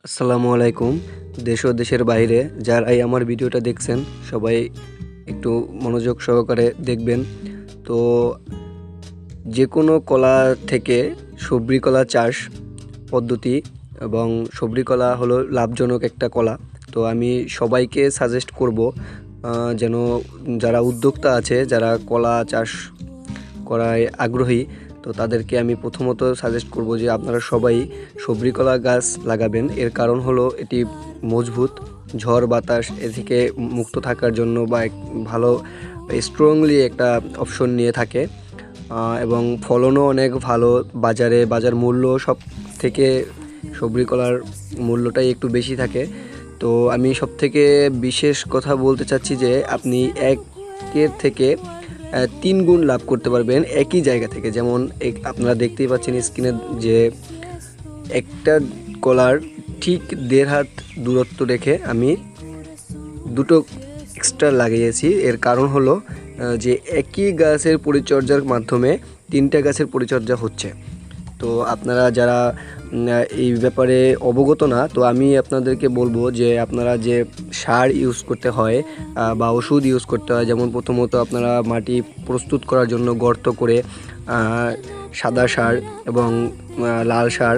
আসসালামু আলাইকুম। দেশ ও দেশের বাইরে যারাই আমার ভিডিওটা দেখছেন সবাই একটু মনোযোগ সহকারে দেখবেন। তো যে কোনো কলা থেকে সবরি কলা চাষ পদ্ধতি এবং সবরি কলা হলো লাভজনক একটা কলা। তো আমি সবাইকে সাজেস্ট করব যেন যারা উদ্যোক্তা আছে, যারা কলা চাষ করায় আগ্রহী, তো তাদেরকে আমি প্রথমত সাজেস্ট করব যে আপনারা সবাই সবরি কলা গাছ লাগাবেন। এর কারণ হলো এটি মজবুত, ঝড় বাতাস এ থেকে মুক্ত থাকার জন্য বা ভালো স্ট্রংলি একটা অপশন নিয়ে থাকে এবং ফলনও অনেক ভালো। বাজার মূল্য সব থেকে সবরি কলার মূল্যটাই একটু বেশি থাকে। তো আমি সব থেকে বিশেষ কথা বলতে চাচ্ছি যে আপনি একের থেকে 3 গুণ লাভ করতে পারবেন একই জায়গা থেকে। যেমন আপনারা দেখতেই পাচ্ছেন স্ক্রিনে যে একটা কলার ঠিক 1.5 হাত দূরত্ব রেখে আমি দুটো এক্সট্রা লাগিয়েছি। এর কারণ হলো যে একই গাছের পরিচর্যার মাধ্যমে 3টা গাছের পরিচর্যা হচ্ছে। তো আপনারা যারা এই ব্যাপারে অবগত না, তো আমি আপনাদেরকে বলবো যে আপনারা যে সার ইউজ করতে হয় বা ওষুধ ইউজ করতে হয়, যেমন প্রথমত আপনারা মাটি প্রস্তুত করার জন্য গর্ত করে সাদা সার এবং লাল সার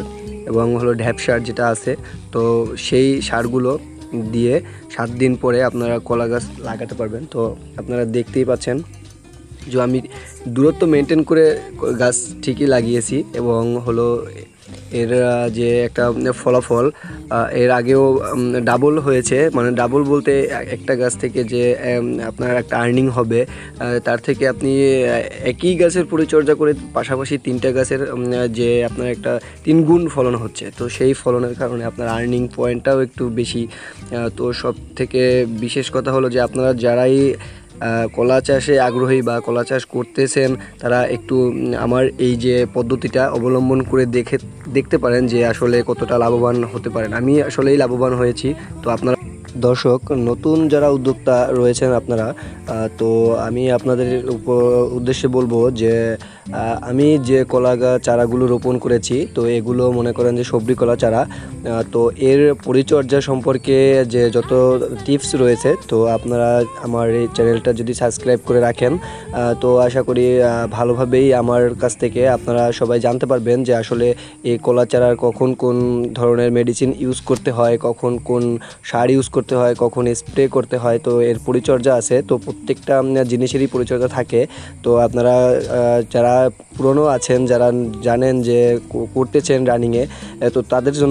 এবং হলো ঢ্যাপ সার যেটা আছে, তো সেই সারগুলো দিয়ে 7 দিন পরে আপনারা কলা গাছ লাগাতে পারবেন। তো আপনারা দেখতেই পাচ্ছেন যে আমি দূরত্ব মেনটেন করে গাছ ঠিকই লাগিয়েছি এবং হলো এর যে একটা ফলাফল এর আগেও ডাবল হয়েছে। মানে ডাবল বলতে একটা গাছ থেকে যে আপনার একটা আর্নিং হবে, তার থেকে আপনি একই গাছের পরিচর্যা করে পাশাপাশি 3টা গাছের যে আপনার একটা 3 গুণ ফলন হচ্ছে। তো সেই ফলনের কারণে আপনার আর্নিং পয়েন্টটাও একটু বেশি। তো সব থেকে বিশেষ কথা হলো যে আপনারা যারাই কলা চাষে আগ্রহী বা কলা চাষ করতেছেন, তারা একটু আমার এই যে পদ্ধতিটা অবলম্বন করে দেখতে পারেন যে আসলে কতটা লাভবান হতে পারেন। আমি আসলেই লাভবান হয়েছি। তো আপনারা দর্শক নতুন যারা উদ্যোক্তা রয়েছেন আপনারা, তো আমি আপনাদের উদ্দেশ্যে বলবো যে আমি যে কলা চারাগুলো রোপণ করেছি, তো এগুলো মনে করেন যে সবরি কলা চারা। তো এর পরিচর্যা সম্পর্কে যে যত টিপস রয়েছে, তো আপনারা আমার এই চ্যানেলটা যদি সাবস্ক্রাইব করে রাখেন, তো আশা করি ভালোভাবেই আমার কাছ থেকে আপনারা সবাই জানতে পারবেন যে আসলে এই কলা চারার কখন কোন ধরনের মেডিসিন ইউজ করতে হয়, কখন কোন সার ইউজ করতে হয়, কখন স্প্রে করতে হয়। তো এর পরিচর্যা আছে, তো প্রত্যেকটা জিনিসেরই পরিচর্যা থাকে। তো আপনারা যারা পুরনো আছেন, যারা জানেন যে করতেছেন রানিংয়ে, তো তাদের জন্য